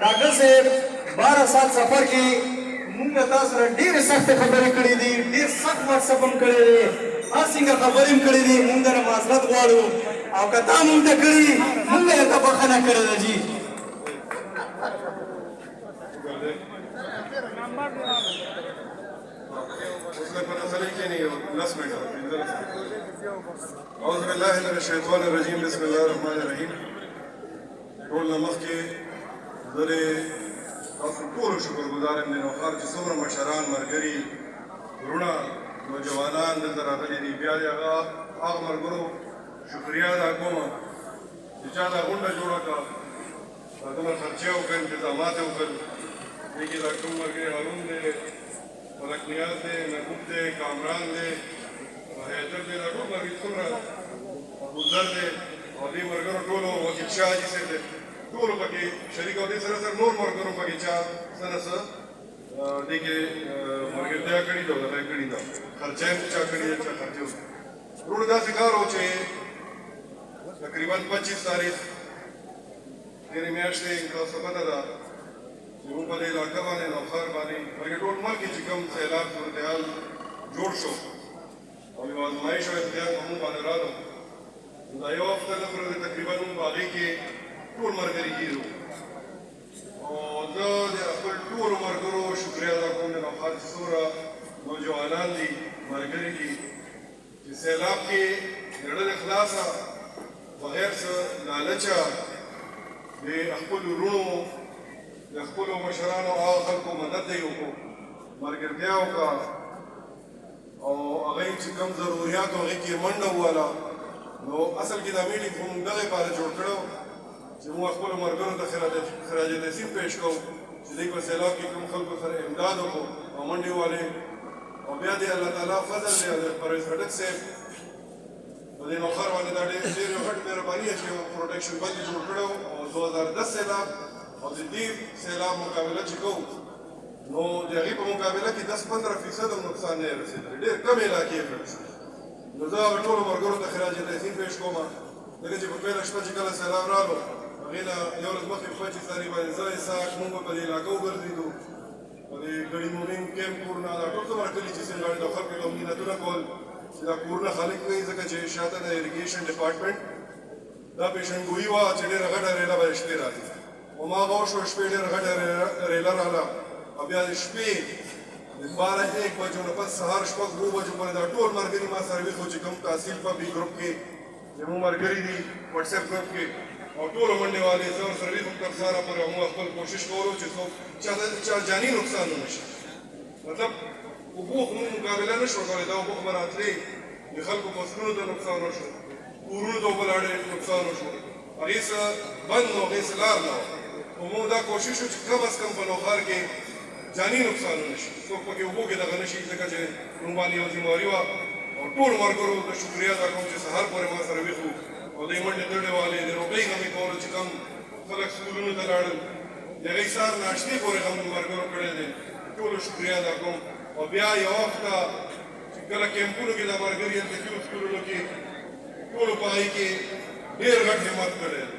ډاکټر صاحب 12 ساعت سفر کې موږ تاسو سره ډېرې سختې خبرې کړې دي، ډېر سخت واتساپ هم کړی دی، هر څنګه خبرې هم کړې دي. موږ نه معذرت غواړو او که تا موږ ته کړي موږ یې ته بښنه کړې ده. جي اعوذ بالله من الشیطان الرجیم بسم الله الرحمن الرحیم. ټول نه مخکې زه د تاسو ټولو شکرګزار یم د نوښار چې څومره مشران ملګري وروڼه نوجوانان دلته راغلي دي. بیا د هغه ملګرو شکریا ادا کوم چې چا دا غونډه جوړه کړه، دا دومره خرچې وکړل، انتظامات یې وکړل. دې کې دا کوم ملګري هارون دی، ملک نیاز دی، محبوب دی، کامران دی، حیدر دی، دا ټول ملګري څومره ابوذر دی او دې ملګرو ټولو وکیل شاه حاجي صاحب دی، ټولو پکې شریک او دې سره سره نور ملګرو پکې چا څه نه څه دې کې ملګرتیا کړې ده او دغه یې کړې ده، خرچه یې چا کړې ده، چا خرچه وکړي. وروڼو داسې کار و چې تقریبا 25 تاریخ تېرې میاشتې تاسو ته پته ده چې موږ په دې علاقه باندې نوښار باندې بلکې ټول ملک کې چې کوم سیلاب صورتحال جوړ شو او یو ازمایش او امتحان په موږ باندې راغلو، دا یو هفته نه پورې تقریبا موږ په هغې کې ټول ملګري کېږو او زه د خپل ټولو ملګرو شکریه ادا کوم د نوښار چې څومره نوجوانان دي، ملګري دي چې سیلاب کې زړه د خلاصه بغیر څه لالچه د خپلو وروڼو د خپلو مشرانو هغه خلکو مدد یې وکړو، ملګرتیا وکړه او هغه یې چې کوم ضروریات و هغې کې یې منډه ووهله. نو اصل کې دا میټینګ خو موږ دغې لپاره جوړ کړی و چې موږ خپلو ملګرو ته خراج تحسین پیش کوو چې دوی په سیلاب کې کوم خلکو سره امداد وکړو او منډې ووهلې. او بیا د الله تعالی فضل دی د پرویز خټک صاحب په دې نوښار باندې دا ډېر یو غټ مهرباني چې یو پروټکشن بند یې جوړ کړی و او 2010 سیلاب او د دې سیلاب مقابله چې کوو نو د هغې په مقابله کې 10-15% هم نقصان نه یې رسېدلی، ډېر کم علاقې یې کړل. نو زه هغه ټولو ملګرو ته خراج تحسین پیش کوم ځکه چې په پیله شپه چې کله سیلاب راغلو هغې نه یو ورځ مخکې 25 تاریخ باندې زه اسحاق موږ په دې علاقه وګرځېدو، په دې ګړي مونین کیمپ کورونه دا ټول څومره کلي چې سینګاړي د خلکو ته مینتونه کول چې دا کورونه خالق کوي ځکه چې شاته د اریګیشن ډپارټمنټ دا پیشنګویي وه چې ډېره غټه ریله به شپې راځي او ما هغه وشوه شپې ډېره غټه ریله راغله او بیا د شپې د 12-1 بجو نه پس سهار 6-7 بجو پورې دا ټول ملګري ما سره ویښ وو چې کوم تحصیل پبلک ګروپ کې زموږ ملګري دي واټساپ ګروپ کې او ټولو منډې والې زه ورسره ویښ وم تر سهاره پورې او موږ خپل کوشش کولو چې څوک چا جاني نقصان ونه شي. مطلب اوبو خو موږ مقابله نه شوه کولی، دا اوبو خو به راتلې د خلکو فصلونو ته نقصان وشو، کورونو ته اوبه لاړې نقصان وشو، هغې څه بند نه و، هغې څه لار نه وه. خو موږ دا کوشش وکړو چې کم از کم په نوښار کې جاني نقصان ونه شي، څوک پکې اوبو کې دغه نه شي ځکه چې موږ باندې یو ذمهواري وه. او ټولو ملګرو ته شکریه ادا کوم چې سهار پورې ما سره ویښ وو او دوی منډې تړې والې د روپۍ غم یې کولو چې کم خلک سکولونو ته لاړل د هغې سهار ناشتې پورې غم ملګرو کړی دی، ټولو شکریه ادا کوم. او بیا یو هفته چې کله کیمپونو کې دا ملګري هلته کېو سکولونو کې ټولو په هغې کې ډېر غټ همت کړی دی،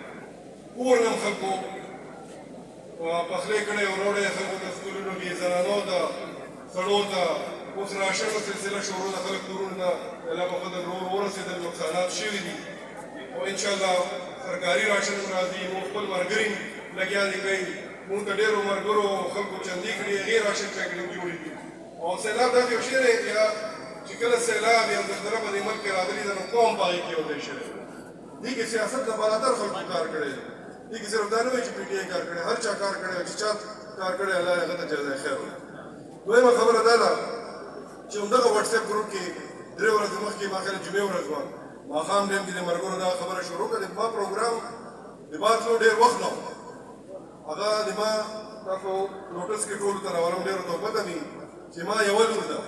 کور نه هم خلکو پخلی کړی او راوړی یې خلکو ته سکولونو کې زنانو ته سړو ته اوس راشنو سلسله شروع ده، خلک کورونو ته الله په فضل ورسېدل، نقصانات شوي دي او انشاءالله سرکاري راشن هم راځي، موږ خپل ملګري لګیا دي کوي، موږ ته ډېرو ملګرو خلکو چندې کړي هغې راشن پیکټینګ جوړې دي. او سیلاب داسې یو شی دی چې کله سیلاب یا زلزله په دې ملک کې راغلي ده نو قوم په هغې کې یو ځای شوی دی. دې کې سیاست د بالاتر خلکو کار کړی دی، دې کې صرف دا نه وایي چې پي ټي آی کار کړی، هر چا کار کړی چې چا کار کړی الله یې هغه ته جزای خیر وکړي. دویمه خبره دا ده چې همدغه واټساپ ګروپ کې 3 ورځې مخکې ما خیال جمعې ورځ وه ماښام ټایم کې د ملګرو دا خبره شروع کړه. ما پروګرام د باد تلو ډېر وخت نه و، هغه د ما تاسو نوټس کې ټولو ته راولم، ډېرو ته پته وي چې ما یوه لور ده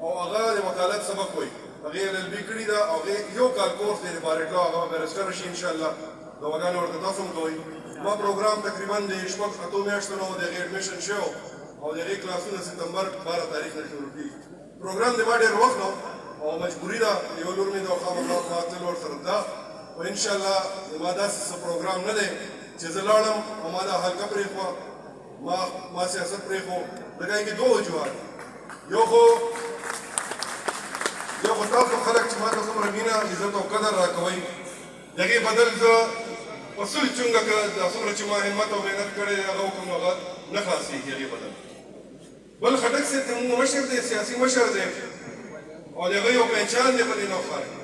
او هغه د وکالت سبق وایي، هغې LLB کړې ده او هغې یو کال کورس دی د بارټ لا، هغه به بیرسټره شي انشاءالله، دواګانې ورته تاسو هم کوئ. ما پروګرام تقریبا د 6-7 میاشتو نه و د هغې اډمیشن شوی او د هغې کلاسونه سپتمبر 12 تاریخ نه شروع کېږي. پروګرام د ما ډېر وخت نه او مجبوري ده، یو لور مې ده او خامخا ما تلل ورسره ده او انشاءالله زما داسې څه پروګرام نه دی چې زه لاړم او ما دا حلقه پرېښوه ما سیاست پرېښو ځکه کې دوه وجوهات یو خو تاسو خلک چې ما ته څومره مینه عزت او قدر راکوئ د هغې بدل زه اصول چونګه که دا څومره چې ما همت او محنت کړی دی هغه وکړم هغه نه خلاصېږي هغې بدل بل خټک صاحب زموږ مشر دی سیاسي مشر دی او د هغه یو پہچان دی په دې نوښار کې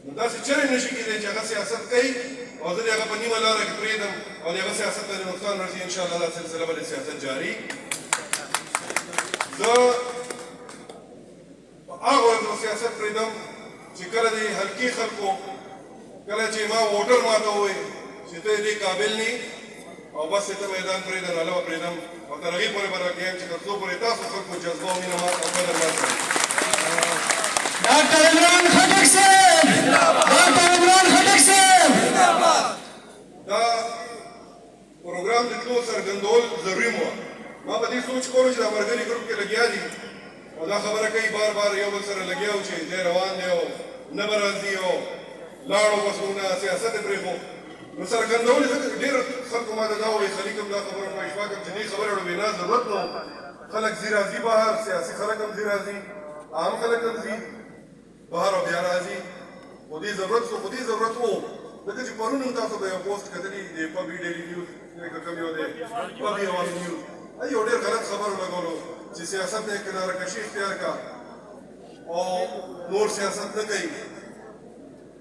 نو داسې چرې نه شي کېدی چې هغه سیاست کوي او زه د هغه په نیمه لاره کې پرېږدم او د هغه سیاست ته نقصان رسي انشاءالله دا سلسله به د سیاست جاري زه په هغه ورځ به سیاست پرېږدم چې کله د حلقې خلکو کله چې ما ووټر ما ته ووایي چې ته دې قابل نه او بس ته میدان پرېږدم ناله به پرېږدم او تر هغې پورې به راکړم چې تر څو پورې تاسو خلکو جذبه او مینه مات او قدر مات کړئ ډاکټر عمران خټک صاحب ډاکټر عمران خټک صاحب دا پروګرام د تلو څرګندول ضروري مو ما په دې سوچ کولو چې دا ملګري ګروپ کې لګیا دي او دا خبره کوي بار بار یو بل سره لګیا و چې دی روان دی او نه به راځي او لاړو بس مونږ سیاست یې پرېښو نو څرګندول یې ځکه ډېر خلکو ما ته دا وایي خلیق هم دا خبره په اشفاق هم چې دې خبرې اړه وینا ضرورت نه خلک ځي راځي بهر سیاسي خلک هم ځي راځي عام خلک هم ځي بهر او بیا راځي خو دې ضرورت و ځکه چې پرون هم تاسو به یو پوسټ کتلي د پبي ډیلي نیوز کوم یو دی پبي روان نیوز یو ډېر غلط خبر ولګولو چې سیاست نه کناره کشي اختیار کا او نور سیاست نه کوي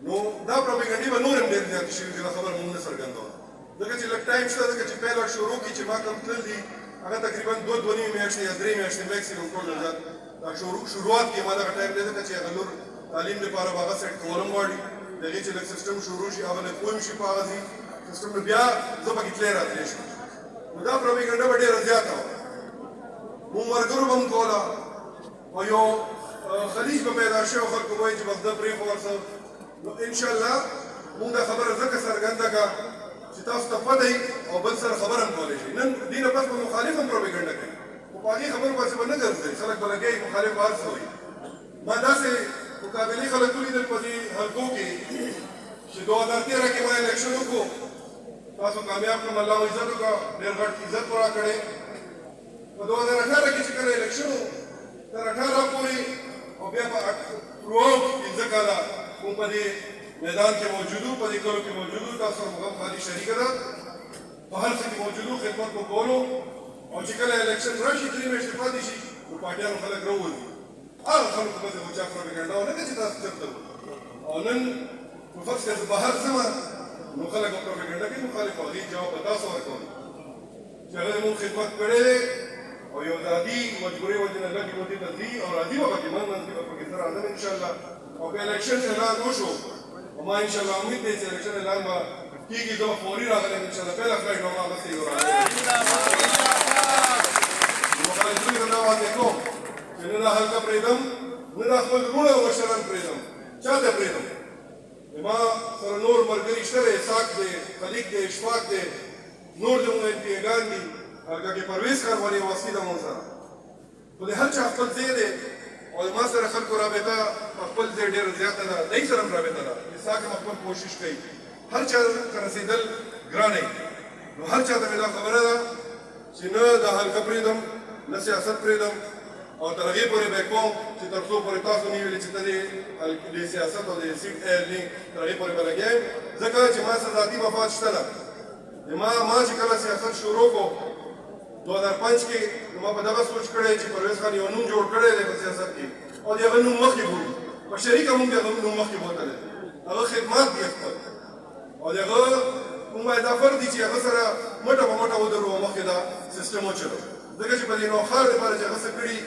نو دا پروپاګاندا به نور هم ډېر زیات شي دا خبر مونږ نه څرګندوو ځکه چې لږ ټایم شته ځکه چې پیله شروع کړي چې ما کوم تلل دي هغه تقریبا 2 میاشتې یا 3 میاشتې میکسیمم ټول زیات دا شروعات کې ما دا ټایم دی ځکه چې هغه نور تعلیم لپاره هغه سیټ کولم غواړي دغه چې لږ سیستم شروع شي هغه له کوم شي په هغه سیستم بیا زه پکې تللی راتلی شم نو دا پروپاګاندا به ډېره زیاته وه مونږ ملګرو به هم کوله او یو خلیج به پیدا شوی خلکو به وایي چې بس ده پرېښو ورڅه نو انشاءالله مونږ دا خبره ځکه څرګنده کړه چې تاسو ته پته وي او بل سره خبره هم کولی شي نن دې نه پس به مخالف هم پروپاګاندا کوي خو په هغې خبرو پسې به نه ګرځئ خلک به لګیایي مخالف به هر څه وایي ما داسې مقابلې خلک ولیدل په دې حلقو کې چې 2013 کې ما الیکشن وکړو تاسو کامیاب کړم الله مو عزت وکړه ډېر غټ عزت مو راکړی په 2018 کې چې کله الیکشن و تر 18 پورې او بیا په تھروآوټ 15 کاله کوم په دې میدان کې موجودو په دې کلو کې موجودو تاسو هم خالي شریکه ده په هر څه کې موجودو خدمت مو کولو او چې کله الیکشن راشي 3 میاشتې پاتې شي نو پارټیانو خلک راوځي هغه خلکو به د وچا پروپاګاندا ونه کړي چې تاسو چېرته او نن په فرض کې زه بهر ځم نو خلک به پروپاګاندا کوي مخالف هغې جواب به تاسو ورکوئ چې هغه زموږ خدمت کړی دی او یو ذاتي مجبورۍ وجې نه لږې مودې ته ځي او راځي به پکې منځ کې به پکې زه راځم انشاءالله او که الیکشن اعلان وشو او ما انشاءالله امید دی چې الیکشن اعلان به کېږي زه به فوري راغلم انشاءالله پهله فلایټ به ما اخیستی یو راغلی مخالفینو ته دا واضح کوم چې نه دا حلقه پرېږدم نه دا خپل وروڼه او مشران پرېږدم چا ته پرېږدم ما سره نور ملګري شته دی اسحاق دی خلیق دی اشفاق دی نور زموږ امپیګان دي هلکه کې پرویز کارواني واسطي ده مونږ سره خو د هر چا خپل ځای دی او ما سره خلکو رابطه په خپل ځای ډېره زیاته ده دی سره هم رابطه ده اسحاق هم خپل کوشش کوي هر چا ته رسېدل ګرانه نو هر چا ته مې دا خبره ده چې نه دا حلقه پرېږدم نه سیاست پرېږدم او تر هغې پورې به یې کوم چې تر څو پورې تاسو نه ویلي چې ته د سیاست او د سیټ نه تر هغې پورې به لګیا یم ځکه چې ما څه ذاتي مفاد شته ده ما چې کله سیاست شروع کړو 2005 کې ما په دغه سوچ کړی چې پرویز خان یو نوم جوړ کړی دی په سیاست کې او د هغه نوم مخکې بولي په شریکه مونږ د هغه نوم مخکې بوتلی هغه خدمات دي خپل او د هغه کوم باید دا فرق دي چې هغه سره مټه په مټه ودرو او مخکې دا سیسټم وچلو ځکه چې په دې نوښار دپاره چې هغه څه کړي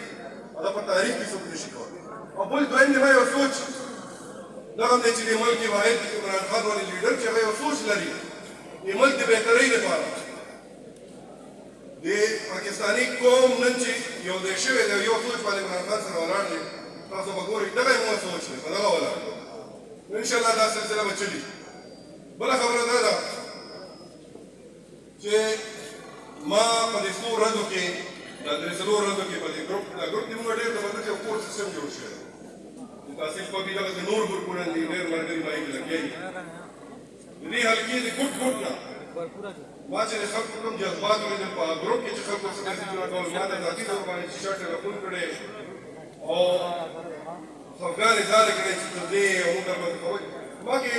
هغه په تاریخ کې څوک نشي کولی او بل دویم د ما یو سوچ دغه هم دی چې د ملک کې واحد عمران خان ولې لیډر چې هغه یو سوچ لري د ملک د بهترۍ لپاره د پاکستاني قوم نن چې یو ځای شوی دی یو سوچ باندې عمران خان سره ولاړ دی تاسو به ګورئ دغه یې مو سوچ دی په دغه ولاړ نو انشاءالله دا سلسله به چلي بله خبره دا ده چې ما په دې څو ورځو کې دا درې څلور ورځو کې په دې ګروپ دا ګروپ د موږ ډېر د مطلب یو کور سیستم جوړ شوی د تحصیل په کې دغسې نور ګروپونه دي ډېر ملګري به هغې کې لګیا دي د دې حلقې د ګوټ ګوټ نه ما چې د خلکو کوم جذبات ولیدل په ګروپ کې چې خلکو څه میسجونه کول ما د ذاتي ډول باندې چې شا ټلیفون کړی او خفګانې زیاده کړی چې تر دې او موږ درباندې کوئ ما کې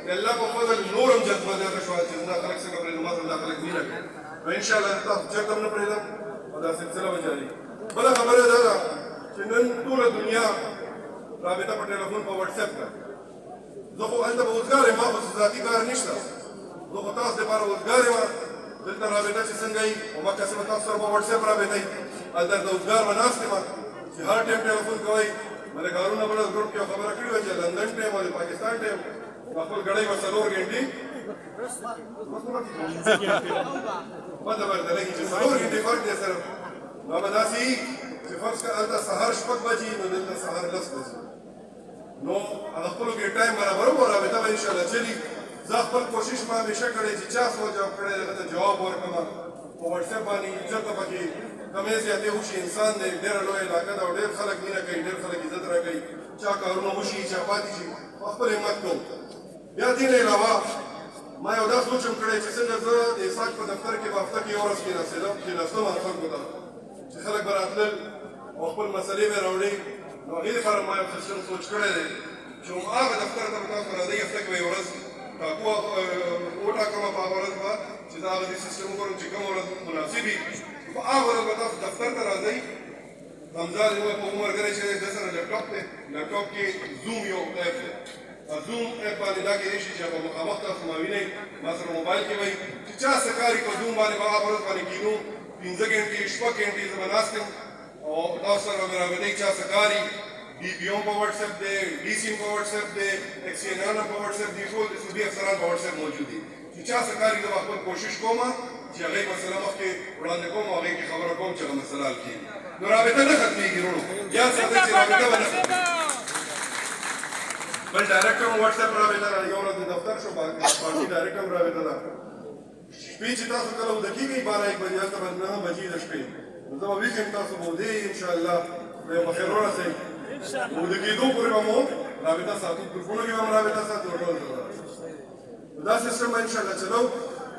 د الله په فضل نور هم جذبه زیاته شوه چې دا خلک څنګه پرېږدو ما سره دا خلک مینه کوي نو انشاءالله تاسو چېرته هم نه پرېږدم او دا سلسله به جاري بله خبره دا ده چې نن ټوله دنیا رابطه په ټلیفون په وټساپ ده زه خو هلته به اوزګار یم ما خو ذاتي کار نشته زه خو تاسو دپاره اوزګار یم دلته رابطه چې څنګه وي او ما کسې به تاسو سره په وټساپ رابطه وي هلته د اوزګار به ناست یم چې هر ټایم ټلیفون کوئ ملک هارون بل ګروپ کې خبره کړې وه چې لندن ټایم او د پاکستان ټایم خپل ګړی به 4 غنټې بنده ورته لګي چې 4 غنټې فرق دی صرف نو به داسې وي چې فرض کړه هلته سهار 6 بجې نو دلته سهار 10 بجې نو هغه خپلو کې ټایم برابر و رابطه به انشاءالله چلي زه خپل کوشش ما همیشه کړی چې چا سوال جواب کړی هغه ته جواب ورکړم په وټساپ باندې چېرته پکې کمې زیاتې وشي انسان دی ډېره لویه علاقه ده او ډېر خلک مینه کوي ډېر خلک عزت راکوي چا کارونه وشي چا پاتې شي خپل همت کوم بیا دې نه علاوه ما یو دا سوچ هم کړی چې څنګه زه د اسحاق په دفتر کې په هفته کې یو ورځ کېناستم خلکو ته چې خلک به راتلل او خپل مسلې به راوړي نو هغې لپاره ما یو سیسټم سوچ کړی دی چې هغه دفتر ته به تاسو راځئ هفته کې به یو ورځ وټاکم په هغه ورځ به چې زه هغه دې سیسټم وګورم چې کومه ورځ مناسب وي په هغه ورځ به تاسو دفتر ته راځئ حمزه زموږ په عمر ګری چې د سره لیپټاپ دی لیپټاپ کې زوم یو ایپ دی زوم ایپ باندې دا کېدای شي چې په مخامخ تاسو ما وینئ ما سره موبایل کې وایي چې چا څه کار په زوم باندې به هغه ورځ باندې کینو 15 غنټې 6 غنټې زه به ناست یم او تاسو سره به رابطه چا څه کاري D P O पर व्हाट्सएप दे D C पर व्हाट्सएप दे एक्सएनआर पर व्हाट्सएप दी ټول د سودی افسران په व्हाट्सएप موجود دي چې چا څه کاری د خپل کوشش کوم چې هغه مسله مخکې وړاندې کوم هغه کې خبره کوم چې مسله حل کړي نو رابطه نه ختمېږي ورو یا څه چې رابطه نه ختمېږي بل ډایرکټ هم WhatsApp رابطه نه یو ورځ د دفتر شو باندې ډایرکټ هم رابطه ده شپې چې تاسو کله ودکېږئ 12 بجې هلته به 9 بجې د شپې نو زه به ویښ یم تاسو به ودې انشاءالله به بخیر ورسئ ودکېدو پورې به مو رابطه ساتو ګروپونو کې به هم رابطه ساتو ټول دا سیسټم به انشاءالله چلو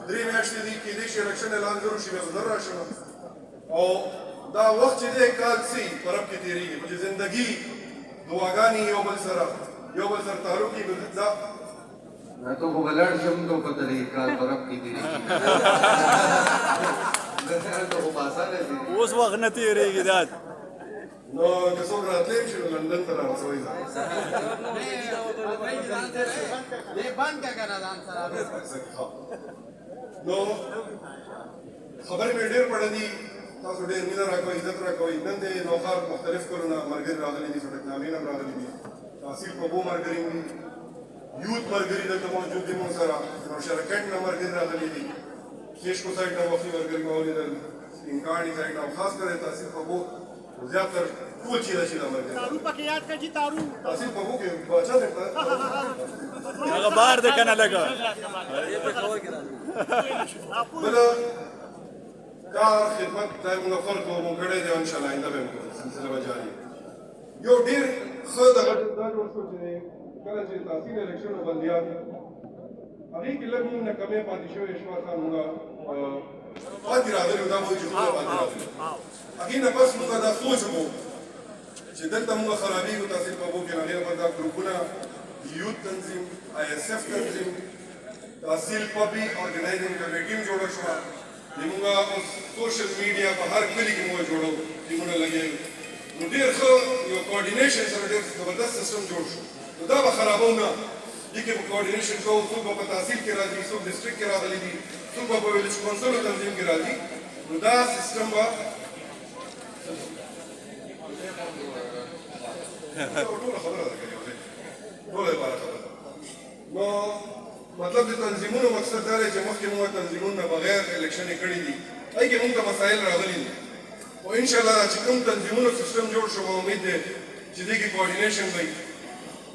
3 میاشتې دي کېدای شي الیکشن اعلان ضرور شي بیا به زه راشم او دا وخت چې دی کال سي په رب کې تېرېږي چې زندګي دعاګانې یو بل سره تعلق کې دا मैं तो वो गलत शब्द को पता नहीं काल बर्फ की थी तो वो बासा है उस वक्त न تیریږي دا نو که څوک راتلی شي نو لندن ته رارسوئ نو خبرې مې ډېر پړه دي تاسو ډېر مینه راکوئ عزت راکوئ نن د نوښار مختلف کلونه ملګري راغلي دي سړکنامې نه هم راغلي دي تحصیل پبو ملګري دي یوت ملګري دلته موجود دي مونږ سره نوشهره کټ نه ملګري راغلي دي کیشکو سایډ نه وختي ملګري مې ولیدل سپینکاڼي سایډ نه خاص کر تحصیل پبو زیاتر ټول چیرې چې دا ملګري تارو پکې یاد کړه چې تارو تحصیل پبو کې بچا دی هغه بار ده کنه لګا بل کار خدمت دا موږ فرق وو کړی دی انشاءالله آینده به وکړو سلسله به جاري یو ډېر ښه دغه دا جوړ شو چې کله چې تحصیل الیکشن بندیان هغې کې لږ موږ نه کمې پاتې شوې اشفاق خان موږ پاتې راغلي دا وایي چې موږ پاتې راغلي هغې نه پس موږ دا سوچ وکړو چې دلته موږ خرابېږو تحصیل پبو کې هغې لپاره دا ګروپونه یوت تنظیم ISF تنظیم تحصیل پبي ارګنایزینګ کمیټي هم جوړه شوه زموږ سوشل میډیا په هر کلي کې موږ جوړو ټیمونه لګوي نو ډېر ښه یو کوارډینیشن سره ډېر زبردست سیسټم جوړ شو نو دا به خرابو نه دې کې به کوارډینیشن کوو څوک به په تحصیل کې راځي څوک ډسټرکټ کې راغلي دي څوک به په ویلج کونسلو تنظیم کې راځي نو دا سیسټم به ټوله خبره ده ټوله لپاره خبره نو مطلب د تنظیمونو مقصد دا دی چې مخکې موږ تنظیمونو نه بغیر الیکشنې کړي دي هغې کې موږ ته مسایل راغلي دي او انشاءالله چې کوم تنظیمونو سیسټم جوړ شو به امید دی چې دې کې کوارډینیشن وي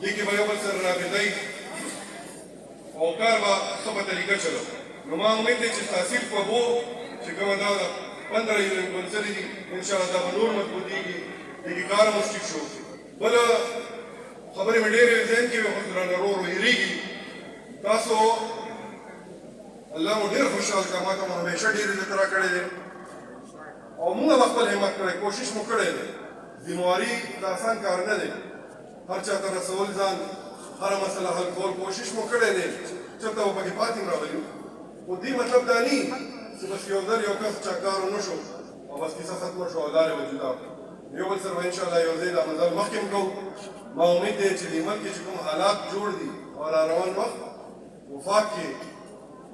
دې کې به یو بل سره رابطه وي او کار به ښه په طریقه چلو نو ما امید دی چې تحصیل پبو چې کومه دا 15 یونین کونسلې دي انشاءالله دا به نور مضبوطېږي دې کې کار هم ټیټ شو بله خبرې مې ډېرې ذهن کې وي خو رانه ورو ورو هېرېږي تاسو الله مو ډېر خوشحال کړه، ما ته مو همیشه ډېر عزت راکړی دی او موږ به خپل همت کړی، کوشش مو کړی دی. ذمواري د آسان کار نه دی، هر چا ته رسول ځان، هره مسله حل کول کوشش مو کړی دی. چېرته به پکې پاتې هم راغلي یو، خو دې مطلب دا نه چې بس یو ځل یو کس چا کار ونه شو او بس کیسه ختمه شو او لارې به جدا کړو. یو بل سره به انشاءالله یو ځای دا مزل مخکې هم کوو. ما امید دی چې دې ملک کې چې کوم حالات جوړ دي او را روان وخت وفاق کې،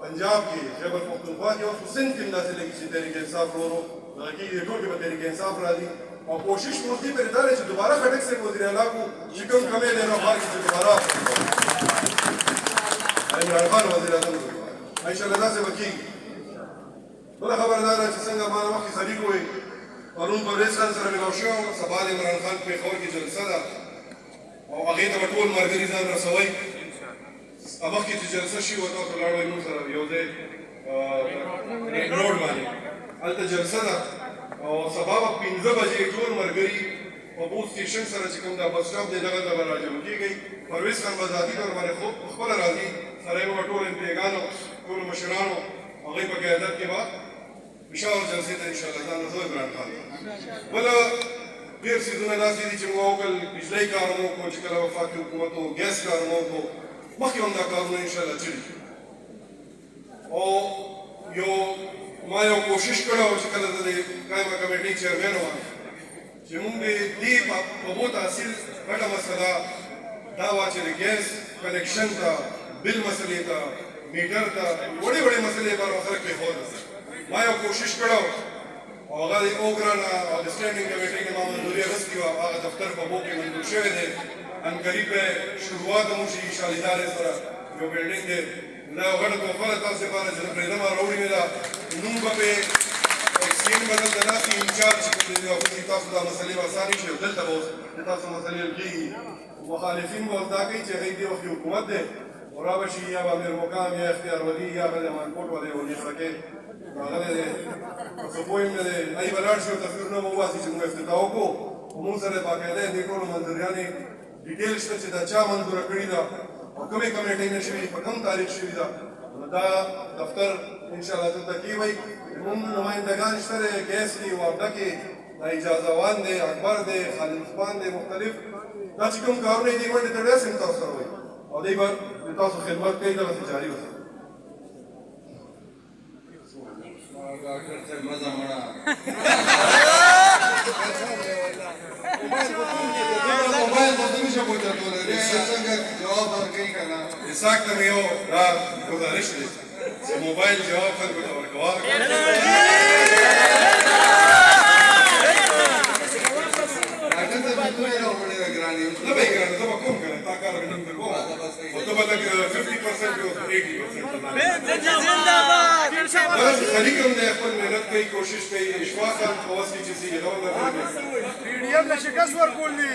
پنجاب کې، خیبر پختونخوا کې، اوس سند کې هم داسې لګي چې تحریک انصاف ورو ورو دغه کېږي، ټول کې به تحریک انصاف راځي او کوشش مو دې پرې دا دی چې دوباره خټک صاحب وزیر اعلی کو چې کوم کمی دی نو افغان کې چې دوباره عمران خان وزیر اعظم انشاءالله داسې به کېږي. بله خبره دا ده چې څنګه ما نه مخکې صدیق وویل، پرون پرویز خان سره ملاو شوی وم، سبا د عمران خان پېښور کې جلسه ده او هغې ته به ټول ملګري ځان رسوئ. مخکې چې جلسه شي وه تاسو لاړ وئ موږ سره یو ځای رینګ روډ باندې، هلته جلسه ده او سبا به 15 بجې ټول ملګري په بوث سټېشن سره چې کوم دا بس سټاپ دی دغه ته به راجمع کېږئ. پرویز خان به ذاتي طور باندې خپله راځي، سره یې به ټول امپیګانو، ټولو مشرانو هغوی په قیادت کې به پېښور جلسې ته انشاءالله ځان رسوي عمران خان. بله ډېر څیزونه داسې دي چې موږ وکړل، بجلۍ کار مو وکړو چې کله وفاقي حکومت و، ګیس کار مو وکړو، مخکې هم دا کارونه انشاءالله چلي. او ما یو کوشش کړی و چې کله زه د قایمه کمیټۍ چیرمین وم چې موږ د دې په مو تحصیل غټه مسله دا وه چې د ګیس کنیکشن ته، بل مسلې ته، میټر ته، وړې وړې مسلې به خلک پرېښودل. ما یو کوشش کړی او هغه د اوګرا نه او د سټینډینګ کمیټۍ نه ما منظوري اخیستې وه، هغه دفتر په بو کې منظور شوی دی. ان قریب به شروعات هم وشي انشاءالله ادارې سره یو بلډینګ دی، دا یو غټه تحفه ده تاسو لپاره چې زه پرېږدم راوړې مې ده. نوم به پرې اکسچینج به دلته ناست وي، انچارج چې کوم دی افغاني تاسو دا مسلې به اسانې شي او دلته به اوس د تاسو مسلې حل کېږي. مخالفین به اوس دا کوي چې هغوی دې وخت حکومت دی او را به شي یا به امیر مقام یا اختیار ولي یا به د مانکوټ والی او نیمرکې راغلی دی په څه پوه هم نه دی. هغوی به لاړ شي او تصویرونه به وباسي چې موږ افتتاح وکړو خو موږ سره باقاعده دې ټولو منظریانې ډیټیل شته چې دا چا منظوره کړې ده او کومې کمیټۍ نه شوي، په کوم تاریخ شوي ده. نو دا دفتر انشاءالله دلته کېوئ. زموږ نمایندګان شته دی، ګیس کې، وابډه کې، دا اجازه وان دی، اکبر دی، خالد عثمان دی، مختلف دا چې کوم کارونه یې دې منډې ته ډېر سم تاسو سره وایي او دوی به د تاسو خدمت کوي، دغسې جاري وساتئ. ډاکټر صاحب مزه مړه موبایل ته څه نشم وچتولی، څنګه جواب ورکوي که نه. اسحاق ته مې یو دا ګزارش دی چې موبایل جواب خلکو ته ورکوه. ډاکټر صاحب څومره راوړې ده ګرانې؟ نه به یې ګرانه، زه به کوم که نه، تا کار به ټینګ درکوم خو ته به لږ 50% او 80% خلیق هم دی، خپل محنت کوي، کوشش کوي، اشفاق هم په وس کې چې سي هغه ورته کوي. PDM له شکست ورکول دي